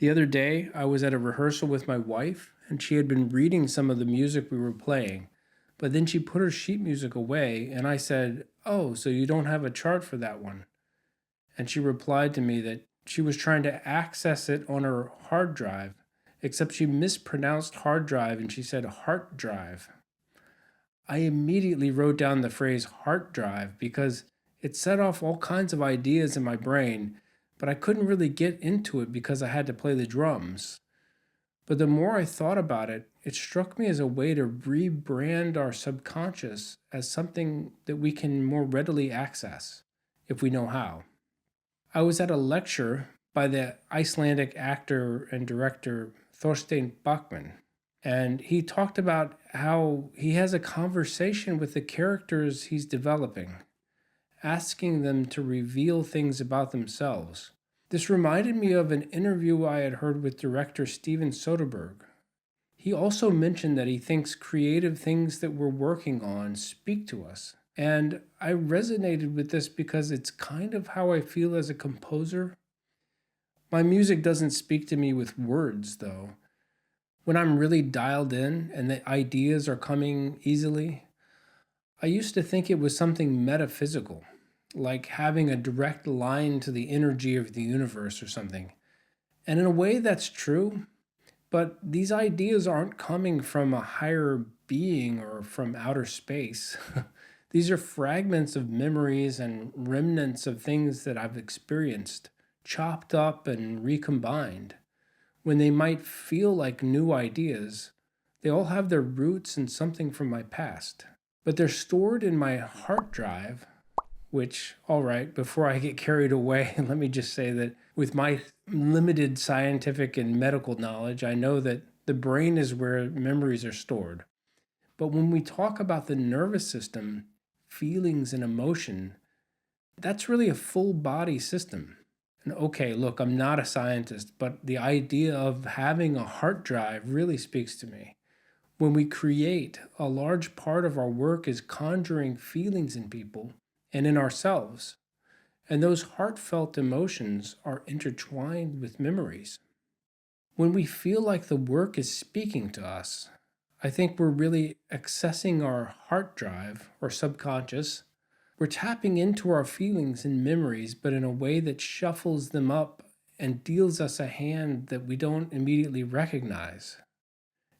The other day, I was at a rehearsal with my wife, and she had been reading some of the music we were playing. But then she put her sheet music away, and I said, "Oh, so you don't have a chart for that one?" And she replied to me that she was trying to access it on her hard drive, except she mispronounced hard drive and she said heart drive. I immediately wrote down the phrase heart drive because it set off all kinds of ideas in my brain, but I couldn't really get into it because I had to play the drums. But the more I thought about it, it struck me as a way to rebrand our subconscious as something that we can more readily access if we know how. I was at a lecture by the Icelandic actor and director Thorstein Bachmann, and he talked about how he has a conversation with the characters he's developing, asking them to reveal things about themselves. This reminded me of an interview I had heard with director Steven Soderbergh. He also mentioned that he thinks creative things that we're working on speak to us. And I resonated with this because it's kind of how I feel as a composer. My music doesn't speak to me with words, though. When I'm really dialed in and the ideas are coming easily, I used to think it was something metaphysical, like having a direct line to the energy of the universe or something. And in a way, that's true, but these ideas aren't coming from a higher being or from outer space. These are fragments of memories and remnants of things that I've experienced, chopped up and recombined. When they might feel like new ideas, they all have their roots in something from my past. But they're stored in my heart drive, which, all right, before I get carried away, let me just say that with my limited scientific and medical knowledge, I know that the brain is where memories are stored. But when we talk about the nervous system, feelings and emotion, that's really a full body system. And okay, look, I'm not a scientist, but the idea of having a heart drive really speaks to me. When we create, a large part of our work is conjuring feelings in people and in ourselves. And those heartfelt emotions are intertwined with memories. When we feel like the work is speaking to us, I think we're really accessing our heart drive or subconscious. We're tapping into our feelings and memories, but in a way that shuffles them up and deals us a hand that we don't immediately recognize.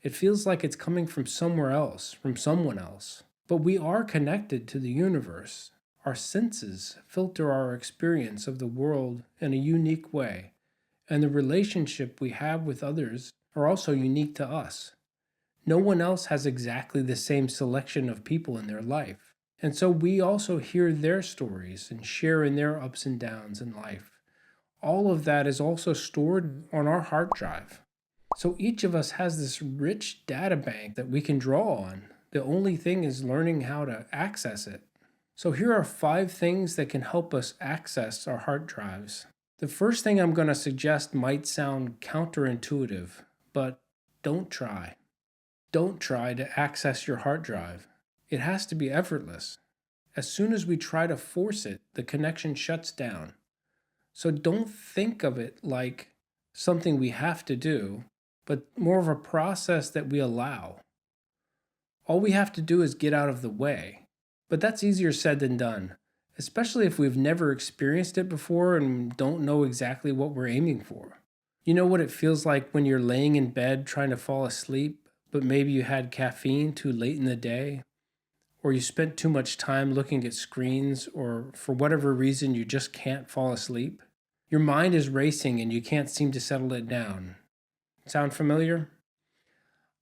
It feels like it's coming from somewhere else, from someone else. But we are connected to the universe. Our senses filter our experience of the world in a unique way, and the relationship we have with others are also unique to us. No one else has exactly the same selection of people in their life. And so we also hear their stories and share in their ups and downs in life. All of that is also stored on our hard drive. So each of us has this rich data bank that we can draw on. The only thing is learning how to access it. So here are 5 things that can help us access our hard drives. The first thing I'm going to suggest might sound counterintuitive, but don't try. Don't try to access your hard drive. It has to be effortless. As soon as we try to force it, the connection shuts down. So don't think of it like something we have to do, but more of a process that we allow. All we have to do is get out of the way. But that's easier said than done, especially if we've never experienced it before and don't know exactly what we're aiming for. You know what it feels like when you're laying in bed trying to fall asleep, but maybe you had caffeine too late in the day, or you spent too much time looking at screens, or for whatever reason you just can't fall asleep? Your mind is racing and you can't seem to settle it down. Sound familiar?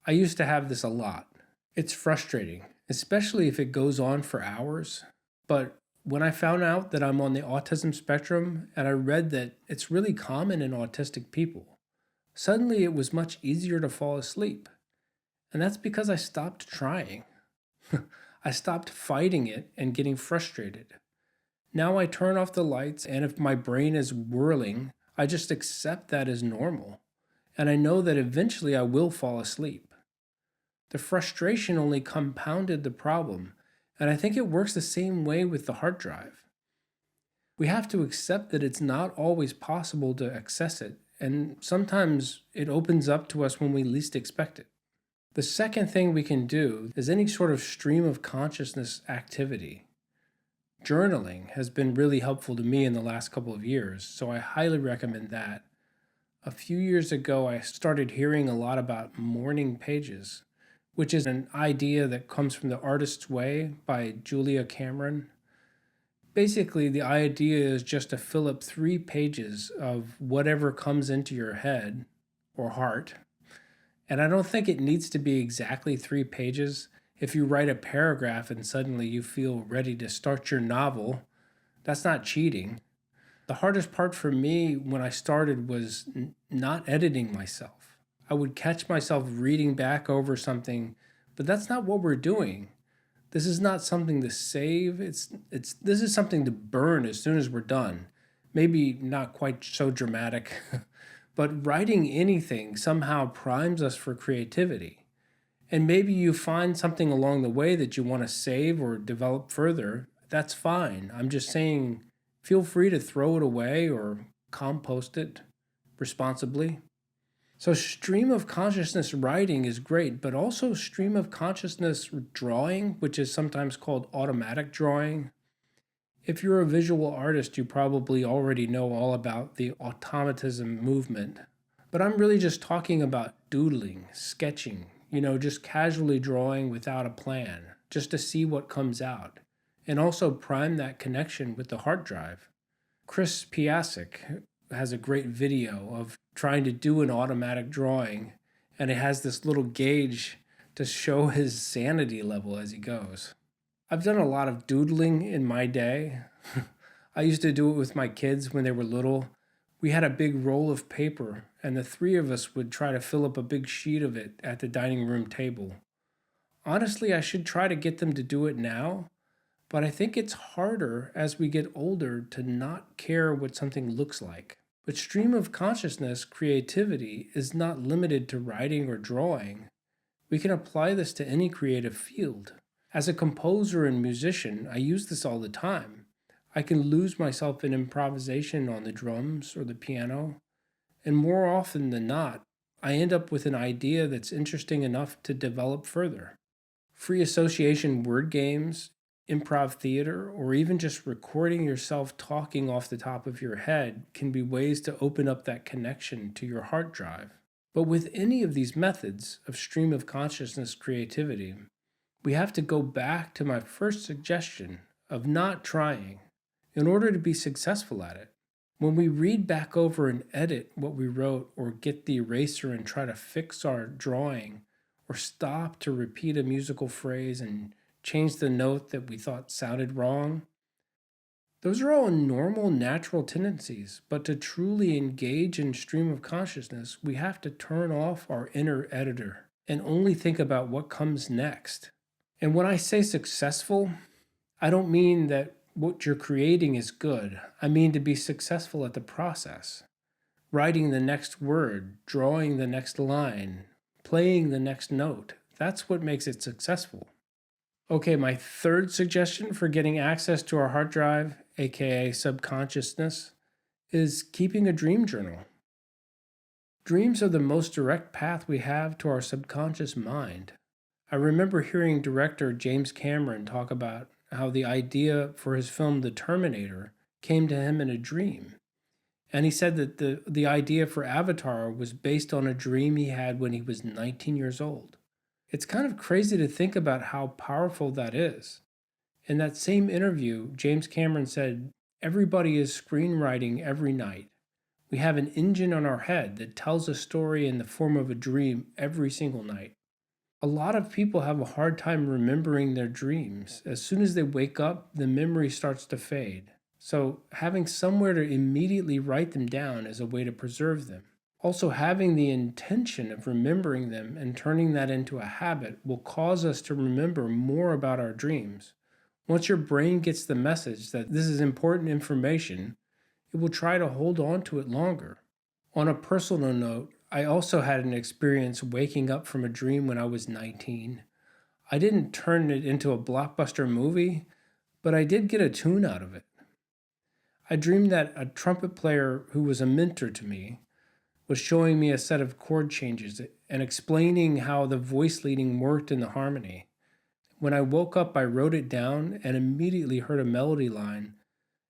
I used to have this a lot. It's frustrating, especially if it goes on for hours. But when I found out that I'm on the autism spectrum and I read that it's really common in autistic people, suddenly it was much easier to fall asleep. And that's because I stopped trying. I stopped fighting it and getting frustrated. Now I turn off the lights, and if my brain is whirling, I just accept that as normal. And I know that eventually I will fall asleep. The frustration only compounded the problem, and I think it works the same way with the hard drive. We have to accept that it's not always possible to access it, and sometimes it opens up to us when we least expect it. The second thing we can do is any sort of stream of consciousness activity. Journaling has been really helpful to me in the last couple of years, so I highly recommend that. A few years ago, I started hearing a lot about morning pages, which is an idea that comes from The Artist's Way by Julia Cameron. Basically, the idea is just to fill up 3 pages of whatever comes into your head or heart. And I don't think it needs to be exactly 3 pages. If you write a paragraph and suddenly you feel ready to start your novel, that's not cheating. The hardest part for me when I started was not editing myself. I would catch myself reading back over something, but that's not what we're doing. This is not something to save. This is something to burn as soon as we're done. Maybe not quite so dramatic, but writing anything somehow primes us for creativity. And maybe you find something along the way that you want to save or develop further. That's fine. I'm just saying, feel free to throw it away or compost it responsibly. So stream of consciousness writing is great, but also stream of consciousness drawing, which is sometimes called automatic drawing. If you're a visual artist, you probably already know all about the automatism movement. But I'm really just talking about doodling, sketching, just casually drawing without a plan, just to see what comes out, and also prime that connection with the hard drive. Chris Piasek has a great video of trying to do an automatic drawing, and it has this little gauge to show his sanity level as he goes. I've done a lot of doodling in my day. I used to do it with my kids when they were little. We had a big roll of paper, and the 3 of us would try to fill up a big sheet of it at the dining room table. Honestly, I should try to get them to do it now, but I think it's harder as we get older to not care what something looks like. But stream of consciousness creativity is not limited to writing or drawing. We can apply this to any creative field. As a composer and musician, I use this all the time. I can lose myself in improvisation on the drums or the piano, and more often than not, I end up with an idea that's interesting enough to develop further. Free association word games, improv theater, or even just recording yourself talking off the top of your head can be ways to open up that connection to your hard drive. But with any of these methods of stream of consciousness creativity, we have to go back to my first suggestion of not trying in order to be successful at it. When we read back over and edit what we wrote, or get the eraser and try to fix our drawing, or stop to repeat a musical phrase and change the note that we thought sounded wrong, those are all normal, natural tendencies. But to truly engage in stream of consciousness, we have to turn off our inner editor and only think about what comes next. And when I say successful, I don't mean that what you're creating is good. I mean to be successful at the process. Writing the next word, drawing the next line, playing the next note. That's what makes it successful. Okay, my third suggestion for getting access to our hard drive, aka subconsciousness, is keeping a dream journal. Dreams are the most direct path we have to our subconscious mind. I remember hearing director James Cameron talk about how the idea for his film The Terminator came to him in a dream. And he said that the idea for Avatar was based on a dream he had when he was 19 years old. It's kind of crazy to think about how powerful that is. In that same interview, James Cameron said, "Everybody is screenwriting every night. We have an engine on our head that tells a story in the form of a dream every single night." A lot of people have a hard time remembering their dreams. As soon as they wake up, the memory starts to fade. So having somewhere to immediately write them down is a way to preserve them. Also, having the intention of remembering them and turning that into a habit will cause us to remember more about our dreams. Once your brain gets the message that this is important information, it will try to hold on to it longer. On a personal note, I also had an experience waking up from a dream when I was 19. I didn't turn it into a blockbuster movie, but I did get a tune out of it. I dreamed that a trumpet player who was a mentor to me was showing me a set of chord changes and explaining how the voice leading worked in the harmony. When I woke up, I wrote it down and immediately heard a melody line.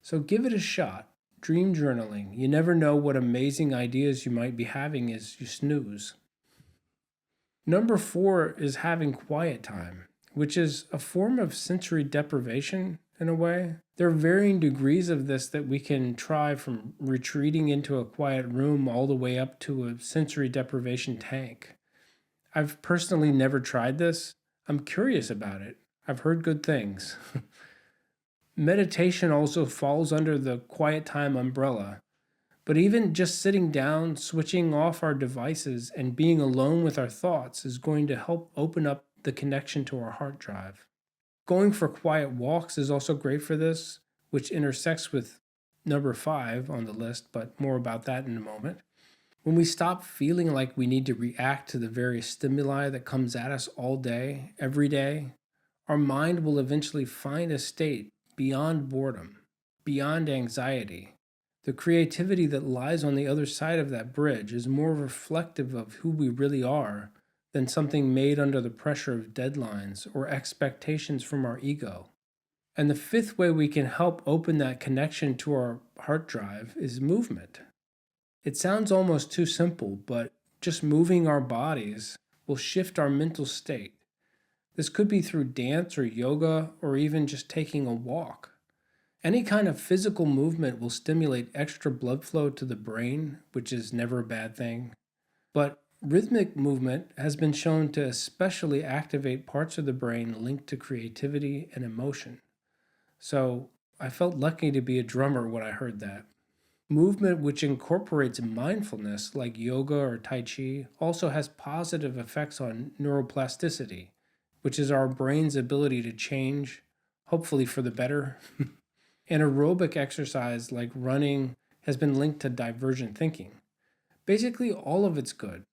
So give it a shot. Dream journaling. You never know what amazing ideas you might be having as you snooze. Number 4 is having quiet time, which is a form of sensory deprivation in a way. There are varying degrees of this that we can try, from retreating into a quiet room all the way up to a sensory deprivation tank. I've personally never tried this. I'm curious about it. I've heard good things. Meditation also falls under the quiet time umbrella. But even just sitting down, switching off our devices, and being alone with our thoughts is going to help open up the connection to our heart drive. Going for quiet walks is also great for this, which intersects with number 5 on the list, but more about that in a moment. When we stop feeling like we need to react to the various stimuli that comes at us all day, every day, our mind will eventually find a state beyond boredom, beyond anxiety. The creativity that lies on the other side of that bridge is more reflective of who we really are than something made under the pressure of deadlines or expectations from our ego. And the 5th way we can help open that connection to our heart drive is movement. It sounds almost too simple, but just moving our bodies will shift our mental state. This could be through dance or yoga, or even just taking a walk. Any kind of physical movement will stimulate extra blood flow to the brain, which is never a bad thing. But rhythmic movement has been shown to especially activate parts of the brain linked to creativity and emotion. So I felt lucky to be a drummer when I heard that. Movement which incorporates mindfulness, like yoga or Tai Chi, also has positive effects on neuroplasticity, which is our brain's ability to change, hopefully for the better. And aerobic exercise like running has been linked to divergent thinking. Basically, all of it's good.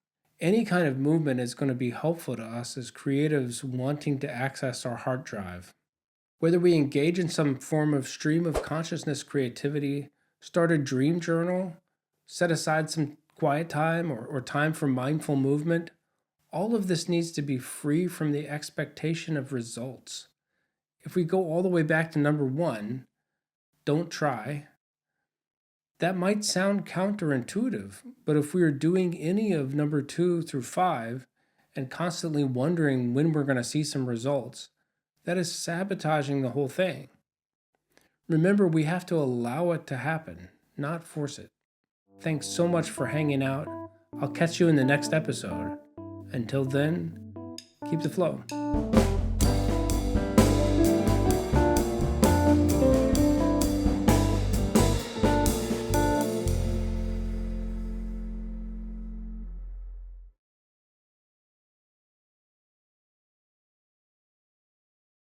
Any kind of movement is going to be helpful to us as creatives wanting to access our heart drive. Whether we engage in some form of stream of consciousness creativity, start a dream journal, set aside some quiet time or time for mindful movement, all of this needs to be free from the expectation of results. If we go all the way back to number 1, don't try, that might sound counterintuitive, but if we are doing any of number 2 through 5 and constantly wondering when we're going to see some results, that is sabotaging the whole thing. Remember, we have to allow it to happen, not force it. Thanks so much for hanging out. I'll catch you in the next episode. Until then, keep the flow.